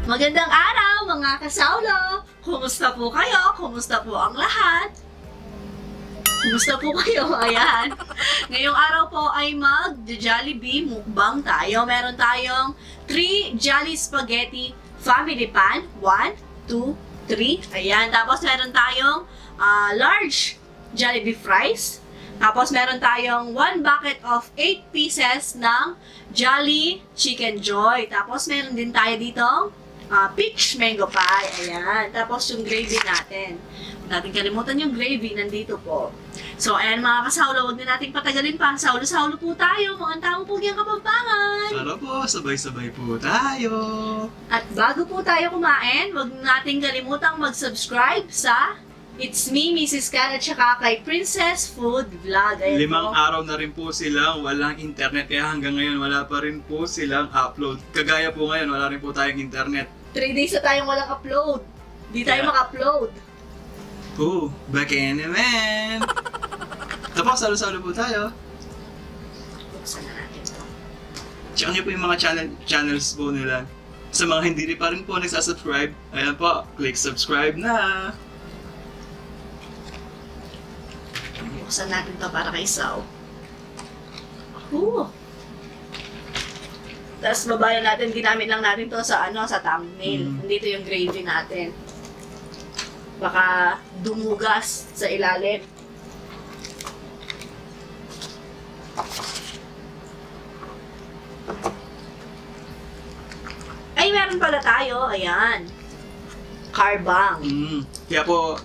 Magandang araw mga kasawlo! Kumusta po kayo? Kumusta po ang lahat? Kumusta po kayo? Ayan. Ngayong araw po ay mag-Jollibee mukbang tayo. Meron tayong 3 Jolly Spaghetti Family Pan. 1, 2, 3. Ayan. Tapos meron tayong large Jollibee fries. Tapos meron tayong 1 bucket of 8 pieces ng Jolly Chicken Joy. Tapos meron din tayo ditong peach mango pie. Ayan. Tapos yung gravy natin. Huwag natin kalimutan yung gravy. Nandito po. So, ayan mga kasawlo. Huwag na natin patagalin pa. Sawlo-sawlo po tayo. Mga taong pugyang Kapampangan. Tara po, sabay-sabay po tayo. At bago po tayo kumain, huwag natin kalimutang mag-subscribe sa It's Me, Mrs. Kat, at saka kay Princess Food Vlog. Ayan 5 po. araw na rin po silang walang internet. Kaya hanggang ngayon wala pa rin po silang upload. Kagaya po ngayon, wala rin po tayong internet. 3 days na tayong walang upload. Di tayo Kaya- maka-upload. Oh, back in naman. Tapos, salo-salo po tayo. Buksan na natin ito. Check niyo po yung mga channels po nila. Sa mga hindi pa rin po nagsasubscribe, ayan po, click subscribe na. Buksan natin ito para kay Sao. Ooh. Tapos babayan natin, ginamit lang natin to sa sa thumbnail. Nandito yung gravy natin. Baka dumugas sa ilalim. Ay, meron pala tayo. Ayan. Carbang. Kaya po,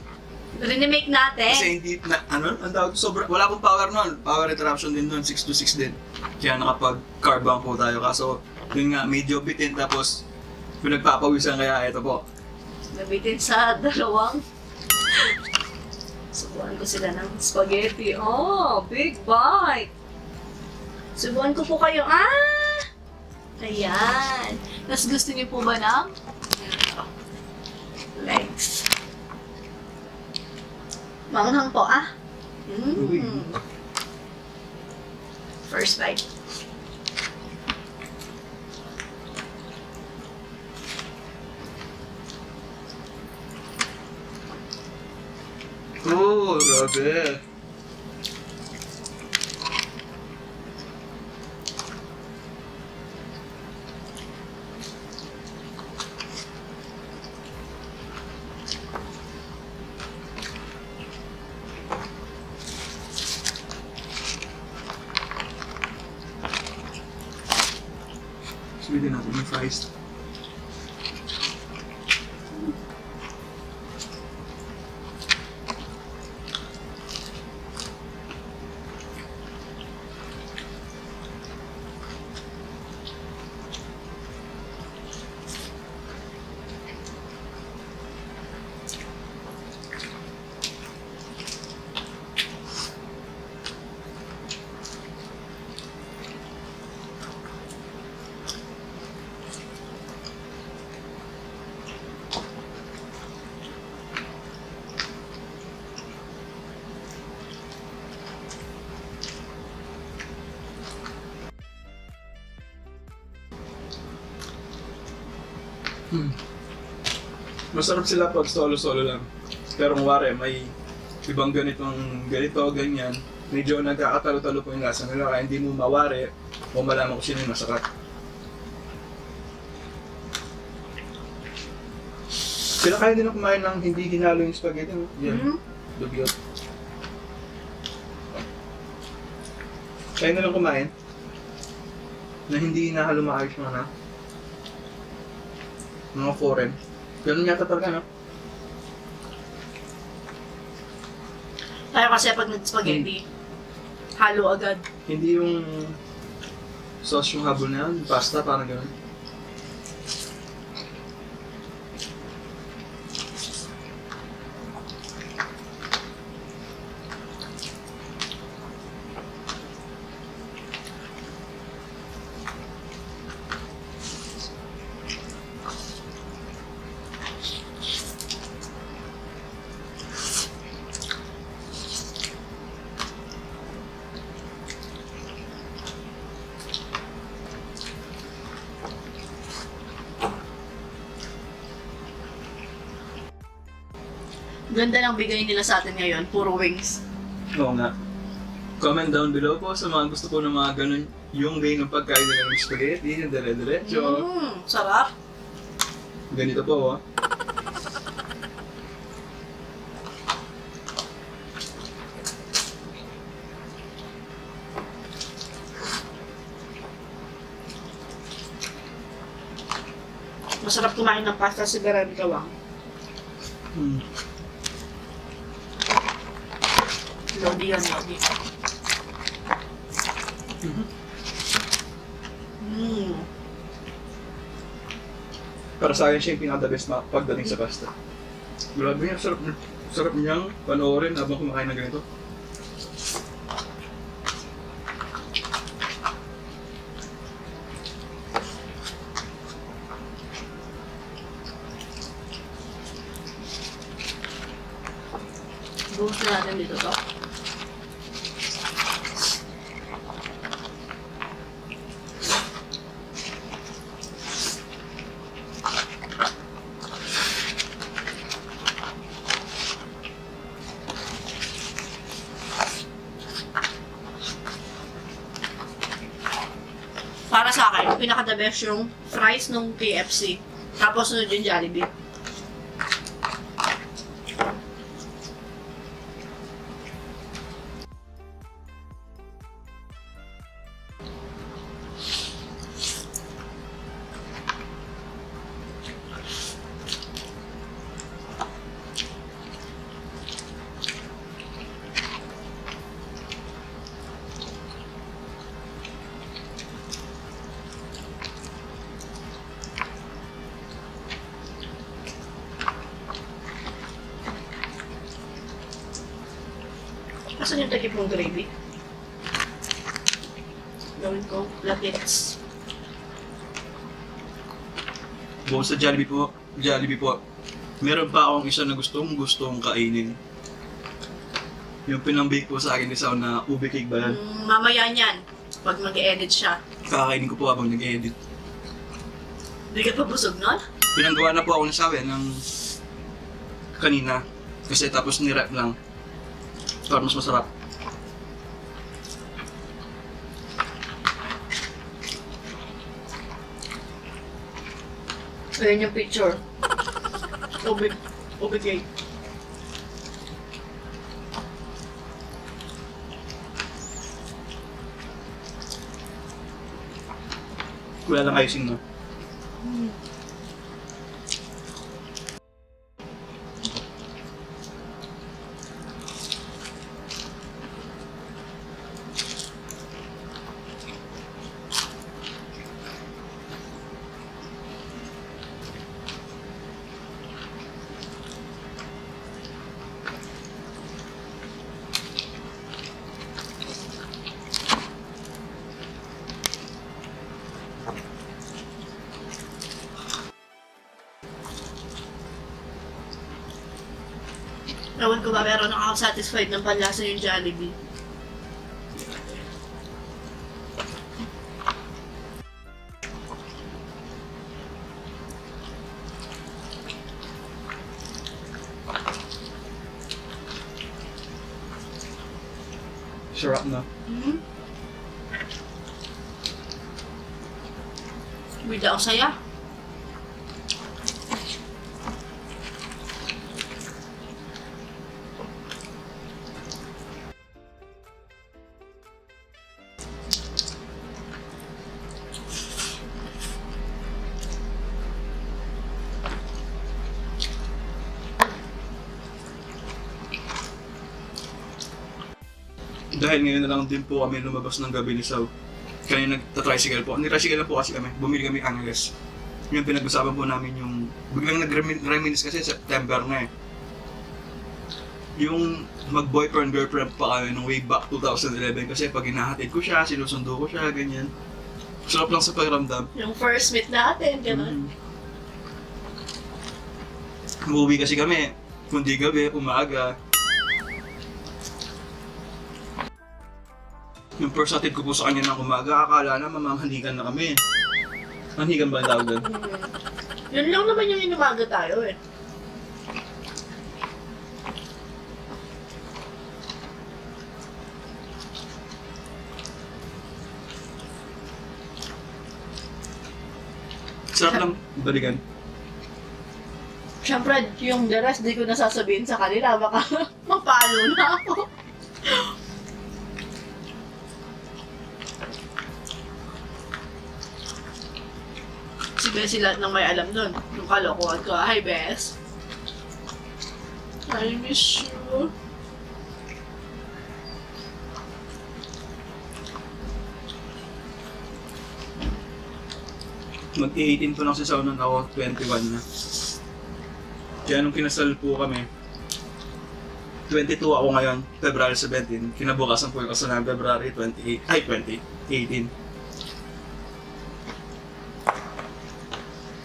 Remake natin. kasi hindi, ang tawag, wala pong power nun. Power interruption din nun, 6 to 6 din. Kaya nakapag-carbang po tayo. Kaso, yun nga, medyo bitin, tapos pinagpapawisan, kaya ito po. Nabitin sa dalawang. Subuhan ko sila ng spaghetti. Oh, big bite! Subuhan ko po kayo. Ayan. Tapos gusto niyo po ba ng legs? Manghang po, Uy. First bite. Oh, grabe. Sabihin natin yung fries. Masarap sila pag solo-solo lang. Pero kung wari, may ibang ganito, ganyan, medyo nagkakatalo-talo po yung lasa nila, kaya hindi mo mawari o malaman kung sino yung masarap. Sila kaya din kumain ng hindi hinalo yung spaghetti, no? Yan, dugyot. Kaya nilang kumain na hindi hinahalo maayos mga foreign. Ganun yata talaga, no? Tayo kasi pag nag-spaghetti, halo agad. Hindi yung sauce yung habol na yan, pasta, parang gano'n. Ganda ng bigay nila sa atin ngayon, puro wings. Oo nga. Comment down below po sa mga gusto po ng mga ganun yung way ng pagkain nila ng spaghetti, yung dire-diretso. Sarap. Ganito po, oh. Masarap kumain ng pasta si Beren Kawang. Mm. Lodi yan, lodi. Para sa akin siya yung pinaka-the best pagdating sa pasta. Grabe nga, sarap niyang panoorin habang kumakain ng ganito. Buhos na natin dito to. Para sa akin, pinaka-the best yung fries nung KFC. Tapos sunod yung Jollibee. Asan yung takip mong gravy? Gawin ko, latits. Bukod sa Jollibee po, meron pa akong isa na gustong kainin. Yung pinambake po sa akin ni Sao na ube cake ba yan? Mamaya niyan, pag mag-edit siya. Kakainin ko po habang nag-edit. Hindi ka pa busog nun? Pinanggawa na po ako ng Sao ng kanina. Kasi tapos nirap lang. Para mas masarap. Ayan yung picture. Ube cake. Wala lang icing, no? Ewan ko ba, pero nakaka-satisfied ng panlasa yung Jollibee. Sarap na. Bida ang saya. Dahil ngayon na lang din po kami lumabas ng gabi ni Sao. Kanina nagta-tricycle po. Ni-tricycle lang po kasi kami. Bumili kami Angeles. Yung pinag-usapan po namin yung... Biglang nag-reminisce kasi September na eh. Yung mag-boyfriend-girlfriend pa kami nung way back 2011 kasi pag hinahatid ko siya, sinusundo ko siya, ganyan. Sarap lang sa pakiramdam. Yung first meet natin, gano'n. Umuwi kasi kami. Kundi gabi, umaga. Yung first hatid ko po sa kanya ng umaga, akala na mamanghandikan na kami. Manhigan ba ang tawag doon? Yun lang naman yung inumaga tayo eh. Sarap lang balikan. Siyempre, yung the rest, di ko nasasabihin sa kanila. Baka mapalo na ako. Si Bessie lahat ng may alam nun. Yung kalokohan ko. Hi, Bess. I miss you. Mag-18 pa lang si Saunan ako, 21 na. Kaya nung kinasal po kami, 22 ako ngayon, February 17. Kinabukasan po yung kasalan, February 18.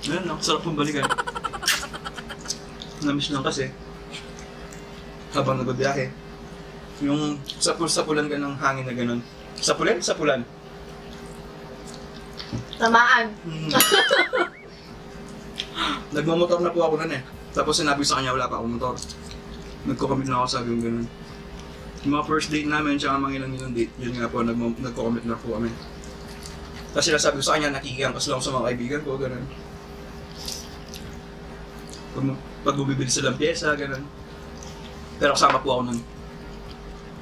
Ayun lang, sarap pong balikan. Namiss lang kasi. Habang nagbabiyahe. Yung sapul-sapulan ka ng hangin na ganun. Sapulan? Tamaan. Nagmamotor na po ako nun eh. Tapos sinabi ko sa kanya wala pa akong motor. Nagko-commit na ako sa yung ganun. Yung mga first date namin, tsaka mga ilang date, yun nga po, nagko-commit na po kami. Tapos sinasabi ko sa kanya, nakikiangkas lang sa mga kaibigan ko, ganun. Pag bumibili silang pyesa, ganun. Pero kasama po ako nun.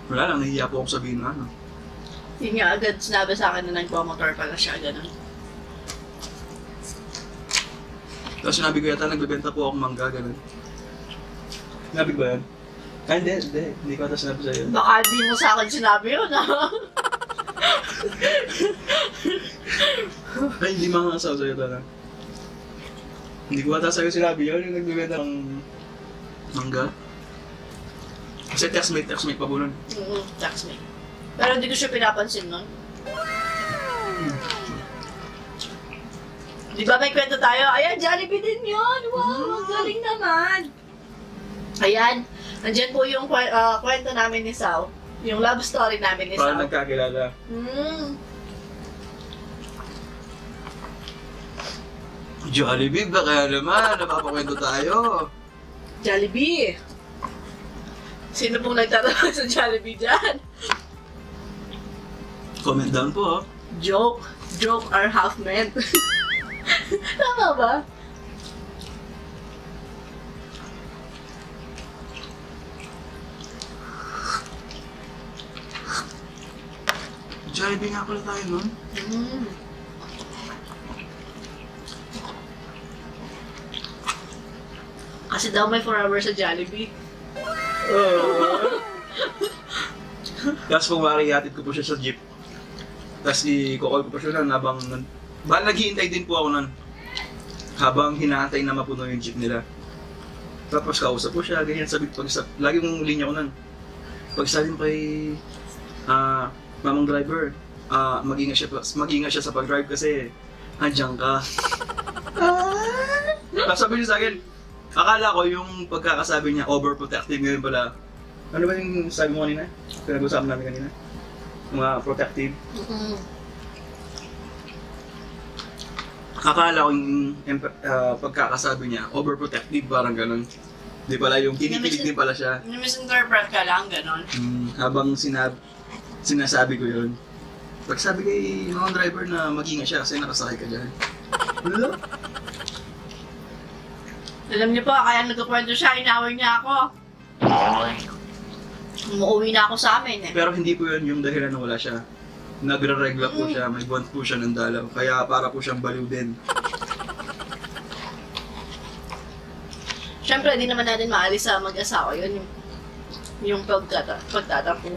Wala lang, nahihiya po ako sabihin na ano. Yun nga agad sinabi sa akin na nagpamotor pala siya, gano'n. Tapos sinabi ko yata, nagbebenta po ako mangga, ganun. Sinabi ko ba yan? Ay, hindi ko ata sinabi sa'yo. Baka di mo sa akin sinabi yun, ha? Ay, hindi mga asaw sa'yo talaga. Hindi ko ata sa'yo sinabi yun, yung nagbebenta ng mangga. Kasi textmate pa po nun. Text me. Pero hindi ko siya pinapansin nun. Di ba may kwento tayo? Ayan, Jollibee din yun! Wow, ang galing naman! Ayan, nandyan po yung kwento namin ni Sao. Yung love story namin ni Sao. Paano nagkakilala? Jollibee ba kaya naman? Napapakwento tayo. Jollibee! Sino pong nagtatanong sa Jollibee dyan? Comment down po, oh. Joke. Joke are half meant. Tama ba? Jollibee nga pala tayo nun. Kasi daw may forever sa Jollibee. Tapos kung hatid ko po siya sa jeep. Tapos i-call ko po siya nun habang naghihintay din po ako nun. Habang hinahantay na mapuno yung jeep nila. Tapos kausap po siya, ganyan sabi lagi mong linya ko nun. Pag sabi mo kay mamang driver, mag-ingat siya sa pag-drive kasi andyan ka. Tapos sabi niya sa akin, akala ko yung pagkakasabi niya overprotective ngayon pala. Ano ba yung sabi mo kanina? Pinag-usapan namin kanina? Mga protective. Akala ko yung pagkakasabi niya, overprotective, parang ganun. Di pala yung kinikilig din pala siya. Misinterpret ka lang, ganon. Habang sinasabi ko yun. Pag sabi kay mga driver na mag-ingat siya kasi nakasakay ka dyan. Ano? Alam niyo po, kaya nagkukwento siya, inaway niya ako. Umuwi na ako sa amin eh. Pero hindi po yun yung dahilan na wala siya. Nagre-regla po siya, may buwan po siya ng dalaw. Kaya para po siyang baliw din. Siyempre, di naman natin maalis sa mag-asawa yun. Yung pagtatampo.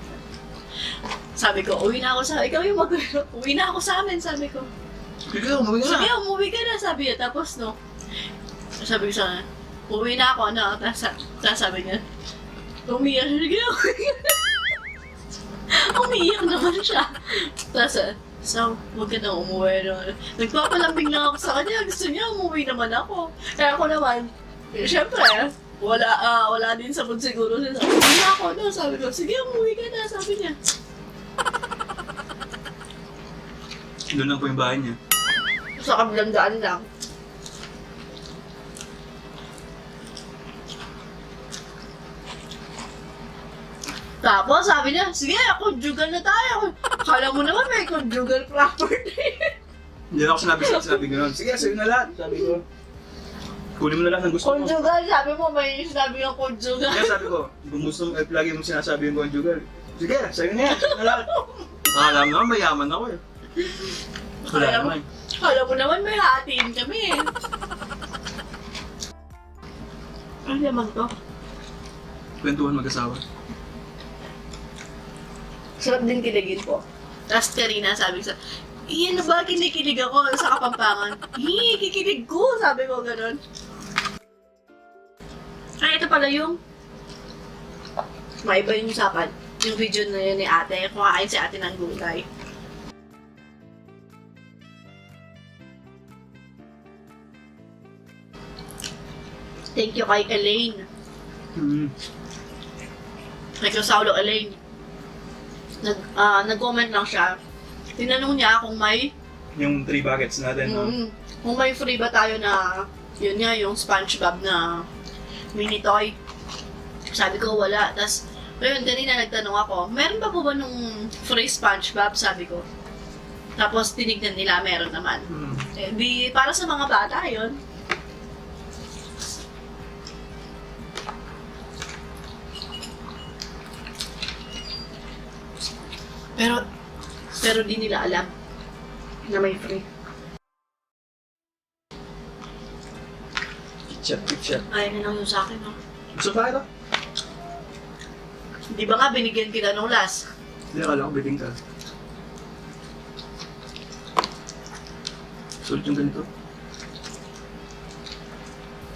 Sabi ko, uwi na ako sa... Ikaw yung uwi na ako sa amin, sabi ko. Sige, umuwi Sige, umuwi ka na, sabi niya. Tapos, no, sabi ko sa kanya, uwi na ako, ano, tapos sabi niya, umiyak siya, sige, umiyak naman siya. Tapos, so, huwag ka nang umuwi. No? Nagpapalambing lang ako sa kanya, gusto niya, umuwi naman ako. Kaya ako naman, syempre, wala din sa mood siguro. Uwi na ako, no? Sabi ko, sige, umuwi ka na, sabi niya. Doon lang po yung bahay niya. Sa kabilang daan lang. Tapos sabi niya, sige, conjugal na tayo. Kala mo naman may conjugal property. Hindi Hindi na ako sinabi gano'n. Sige, sa'yo na lahat. Sabi ko. Kunin mo na lahat ng gusto mo. Conjugal, sabi mo, may sinabi yung conjugal. Kaya sabi ko, kung gusto mo, lagi mo sinasabi yung conjugal. Sige, sa'yo na yan. Sa'yo na lahat. Alam naman, mayaman ako eh. Wala naman. Kala mo naman may hatiin kami eh. Ano naman to? Kwentuhan mag-asawa. Sarap din kiligin po. Tapos Karina sabi sa, iyan na ba kinikilig ako sa Kapampangan? Kikilig ko, sabi ko ganun. Ay, ito pala yung maiba yung usapan. Yung video na yun ni ate, kumakain si ate ng gulay. Thank you kay Elaine. Thank you, Saulo Elaine. Nag-comment lang siya. Tinanong niya kung may Yung 3 buckets natin. No? kung may free ba tayo na yun nga, yung SpongeBob na mini toy. Sabi ko wala. Tapos, ayun, kanina nagtanong ako, meron ba po ba nung free SpongeBob? Sabi ko. Tapos, tinignan nila, meron naman. Eh, di, para sa mga bata yun. Pero di nila alam na may free. Ketchup. Ayaw na lang yung sa akin, no? Gusto pa ito? Di ba nga binigyan kita nung last? Hindi, akala ko biting ka. Sulit yung ganito.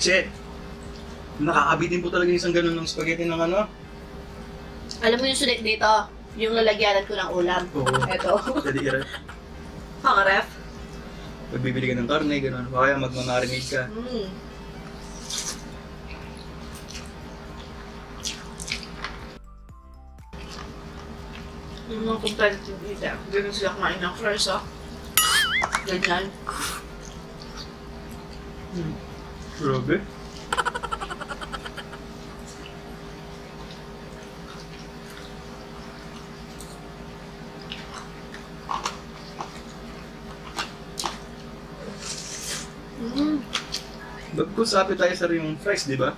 Shit! Nakakabitin po talaga yung isang ganun ng spaghetti ng ano. Alam mo yung sulit dito? Yung lalagyanan ko ng ulam. Oo. Eto. Pwede i-ref. Pang ref. Pagbibili ka ng karne, gano'n. O kaya magmamarinade ka. Yung mga competitive dito. Ganun sila kumain ng fries, oh. Ganyan. Grabe. Bagkus appetizer yung fries, di ba?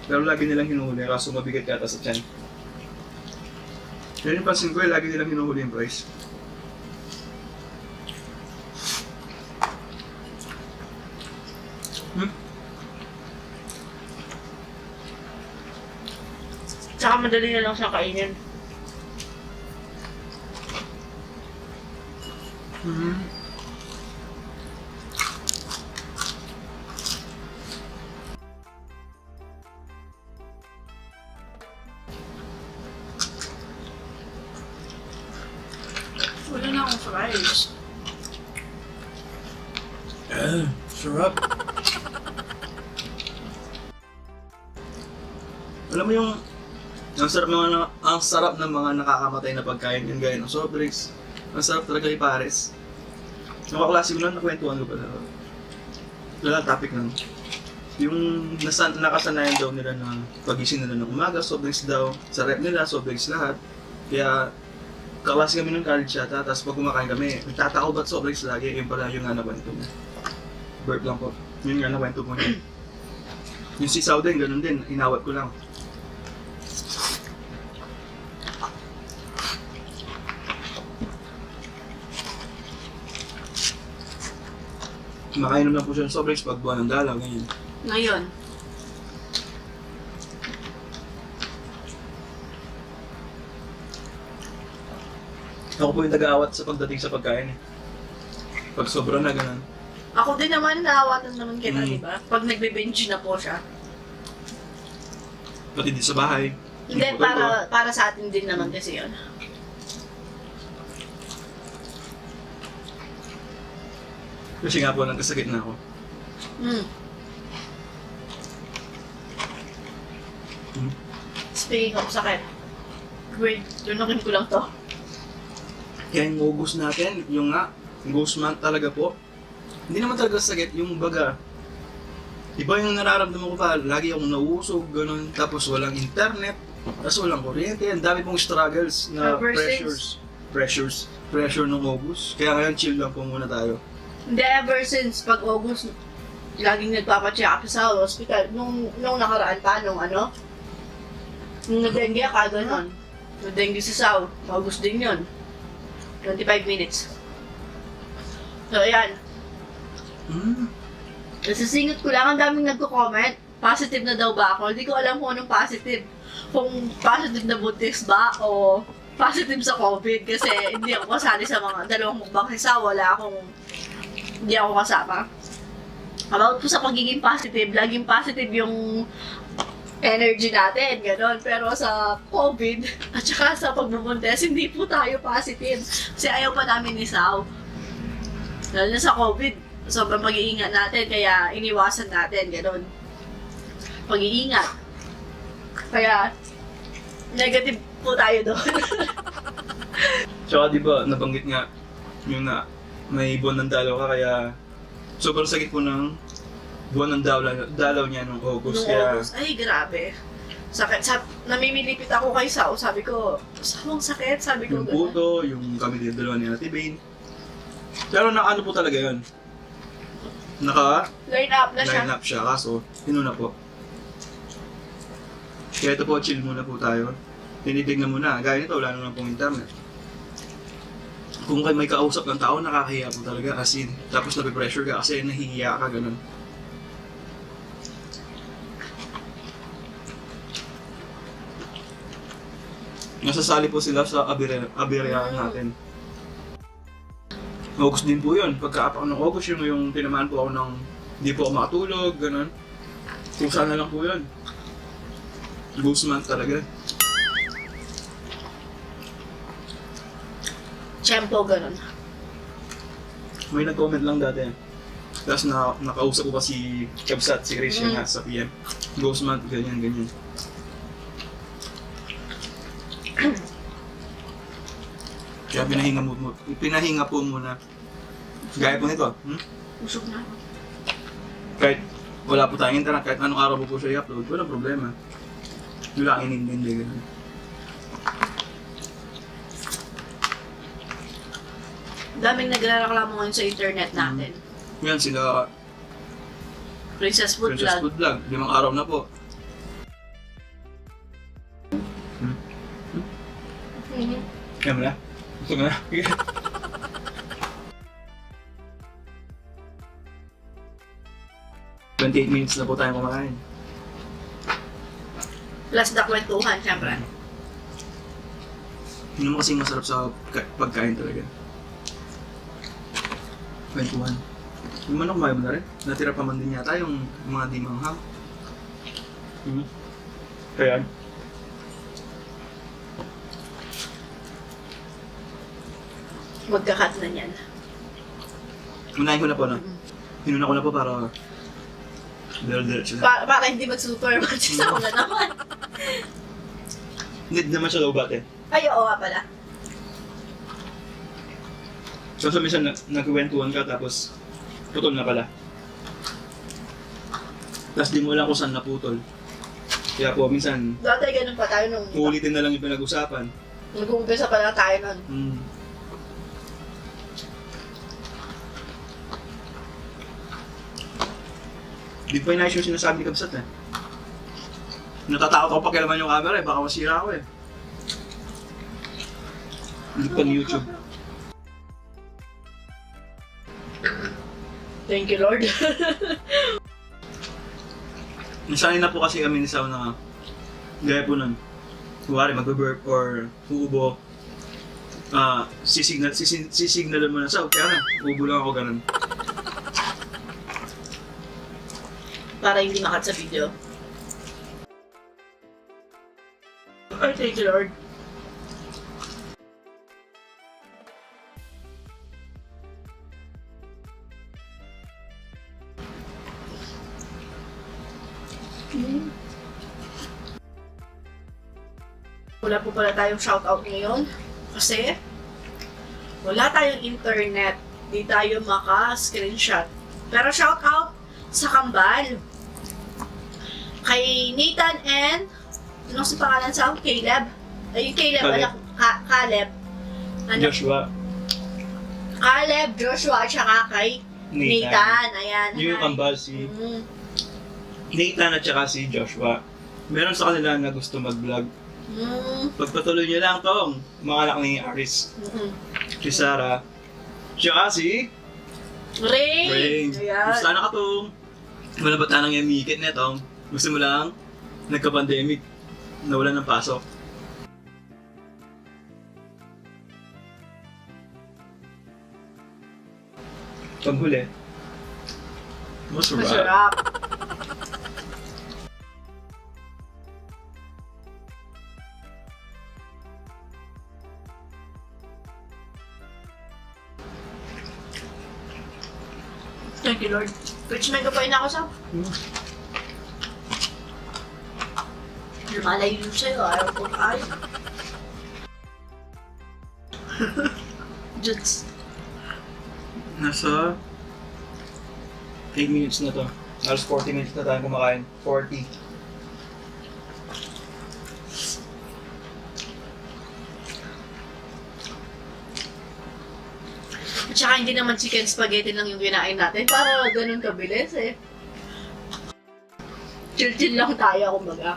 Pero lagi nilang hinuhuli, kaso mabigat yata sa tiyan. Yan yung pansin ko, lagi nilang hinuhuli yung fries. Tsaka madali na lang siya kainin. Wala na akong fries. Sarap. Alam mo yung ang sarap ng mga nakakamatay na pagkain yung gaya ng soft drinks. Ang sarap talaga kay Pares. Yung kaklase ko lang, nakwentuhan ko pala. Wala, topic lang. Yung nakasanayan daw nila na pagising nila ng umaga, soft drinks daw. Sa rep nila, soft drinks lahat. Kaya, kaklase kami ng college yata, tapos pag kumakain kami, nagtatakaw ba't soft drinks lagi? Yung pala yung nga nakwento mo. Burp lang po. Yun nga nakwento mo yun. Yung si Sau din, ganun din. Inawat ko lang. Makainom lang po siya ng soft drinks pag buwan ng dalaw, ganyan. Ngayon. Ako po yung nag-aawat sa pagdating sa pagkain eh. Pag sobra na, ganun. Ako din naman, naawatan naman kita, di ba? Pag nagbe-binge na po siya. Pati di sa bahay. Hindi, Yung photo ko. para sa atin din naman kasi yun. Kasi nga po, nagkasakit na ako. Speaking of sakit, wait, tunukin ko lang to. Kaya yung August natin, yung August month talaga po, hindi naman talaga sakit, yung baga. Iba yung nararamdaman ko pa, lagi akong nauusog, ganun, tapos walang internet, tapos walang kuryente, ang dami pong struggles na Ever pressure nung August. Kaya ngayon chill lang po muna tayo. Hindi, ever since pag August, laging nagpapacheck up sa hospital. Nung nakaraan pa, nung nag-dengue ka, gano'n. Nag-dengue sa Sao, August din yun. 25 minutes. So, ayan. Nasisingit ko lang, ang daming nagko-comment. Positive na daw ba ako? Hindi ko alam kung anong positive. Kung positive na buntis ba o positive sa COVID kasi hindi ako kasali sa mga dalawang mukbang isa. Hindi ako kasama. About po sa pagiging positive, laging positive yung energy natin, gano'n. Pero sa COVID, at saka sa pagbubuntis, hindi po tayo positive. Kasi ayaw pa namin ni Sao. Lalo na sa COVID, sobrang pag-iingat natin, kaya iniwasan natin, gano'n. Pag-iingat. Kaya, negative po tayo doon. Tsaka di ba, nabanggit nga yung na may buwan ng dalaw ka, kaya sobrang sakit po ng buwan ng dalaw niya nung August. Nung Kaya August, ay grabe. Sakit. Namimilipit ako kay Sao. Sabi ko, sawang sakit. Sabi ko, yung puto, yung kami din dalawa ni Ate Bane. Pero ano po talaga yun? Line up na siya. Line up siya, kaso inuna po. Kaya ito po, chill muna po tayo. Tinitignan muna. Gaya nito, wala naman pong internet. Kung may kausap ng tao, nakakahiya po talaga. As in, tapos napipressure ka kasi nahihiya ka, ganun. Nasasali po sila sa abiryahan natin. August din po yun. Pagka-apak ng August, yung tinamaan po ako ng hindi po ako makatulog, ganun. Kung sana lang po yun. Ghost month talaga. Tiyempo, ganun. May nag-comment lang dati. Tapos nakausap ko pa si Kabsat, si Rish yun sa PM. Ghost month, ganyan, ganyan. Kaya pinahinga po muna. Gaya po nito. Usok na ako. Kahit wala po tayong internet, kahit anong araw po siya i-upload, walang problema. Yung lang inintindi, gano'n. Daming nagre-reklamo ngayon sa internet natin. Yan sila, Princess Food Princess Vlog. Food Vlog, 5 araw na po. Yan mo na? Gusto mo na? 28 minutes na po tayong kumakain. Plus the kwentuhan, syempre. Yun naman kasing masarap sa pagkain talaga. Kwentuhan. Yung manok, kumain mo na rin. Natira pa man din yata yung mga di manghang. Kaya? Magkakat na yan. Unahin ko na po, no? Hinuna ko na po para diretso na. Para hindi mag-superman siya ako na naman. Hindi naman siya low bat eh. Ay, oo nga pala. So minsan nagkwentuhan ka tapos putol na pala. Tapos di mo alam kung saan naputol. Kaya po minsan Dati ganun pa tayo nung uulitin na lang yung pinag-usapan. nag-uumpisa pa lang tayo nun. Di pa inayos yung sinasabi ni Kabsat eh. Natatakot ako pakialaman yung camera eh, baka masira ako eh. Hindi pa ni YouTube. Thank you, Lord. Nasanay na po kasi kami ni Sao na gaya po nun. Kuwari magbe-burp or uubo. Sisignalan mo na Sao, kaya na, uubo lang ako ganun. Para hindi makat sa video. Ay, thank you, Lord. Wala po pala tayong shoutout ngayon kasi wala tayong internet. Di tayo maka-screenshot. Pero shoutout sa Kambal. Kay Nathan and ano si pangalan sa Caleb? Ay, yung Caleb, Caleb. Caleb. Ano? Joshua. Caleb, Joshua, at saka kay Nathan, ayan. Yung hi. kambal, si Mm. Nathan at saka si Joshua. Meron sa kanila na gusto mag-vlog. Pagpatuloy niyo lang tong mga anak ni Aris, Mm-mm. si Sarah, tsaka si Rain! Rain. Ayan. Gusto na ka tong wala ba tanang yung mikit na tong gusto mo lang nagka-pandemic, nawala ng pasok. Paghuli, masarap. Masarap. Thank you, Lord. Which may kapain ako sa... Lumalayo yun sa'yo, ayaw ko kayo. Just... Nasa 8 minutes na to. Halos 40 minutes na tayo kumakain. 40. At saka hindi naman chicken spaghetti lang yung kinain natin. Para ganun kabilis eh. Chill-chill lang tayo, kumbaga.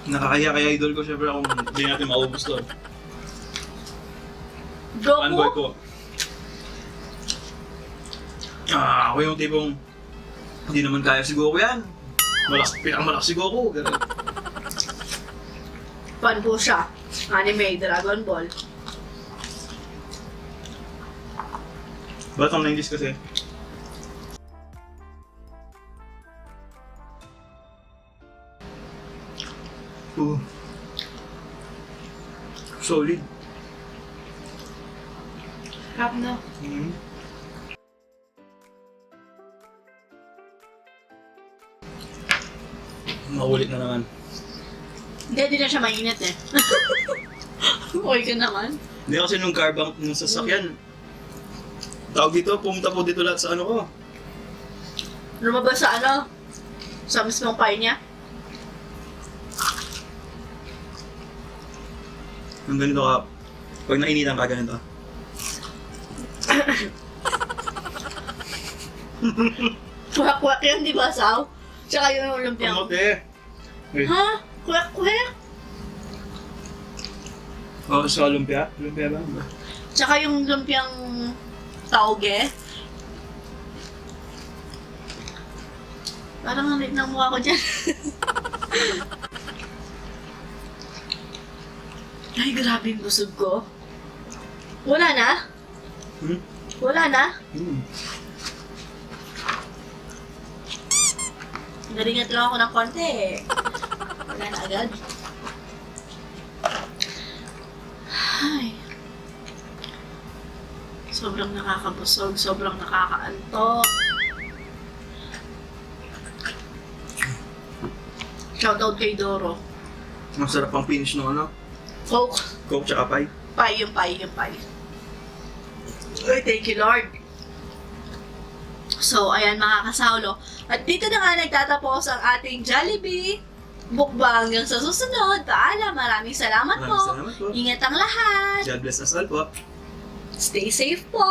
Nakakaya kaya idol ko syempre kung hindi natin maubos to. Fanboy Goku? ko. Ako yung tipong hindi naman kaya si Goku yan. Pinakamalakas si Goku. Ganun. Fan ko siya. Anime, Dragon Ball. Batang 90s kasi. Solid. Rap na. Maulit na naman. Hindi na siya mainit eh. Okay ka naman. Hindi kasi nung carbang nung sasakyan. Tawag dito, pumunta po dito lahat sa ano ko. Lumabas sa ano? Sa mismong pie niya? Nung ganito ka, pag nainitan ka ganito. Kwak-kwak yan, di ba, Saw? Tsaka yung lumpiang... Kamote! Wait. Ha? Kwak-kwak? Oh, sa lumpia? Lumpia ba? Tsaka yung lumpiang tauge. Parang ang lit ng mukha ko dyan. Ay, grabe yung busog ko. Wala na? Wala na? Naringat lang ako ng konti eh. Wala na agad. Ay. Sobrang nakakabusog, sobrang nakakaantok. Shoutout kay Doro. Masarap ang finish no ano? Coke. Coke tsaka pie. Pie, yung pie, yung pie. Ay, thank you, Lord. So, ayan mga kasaulo. At dito na nga nagtatapos ang ating Jollibee mukbang. Hanggang sa susunod. Paalam. Maraming salamat po. Maraming salamat po. Ingat ang lahat. God bless us all po. Stay safe po.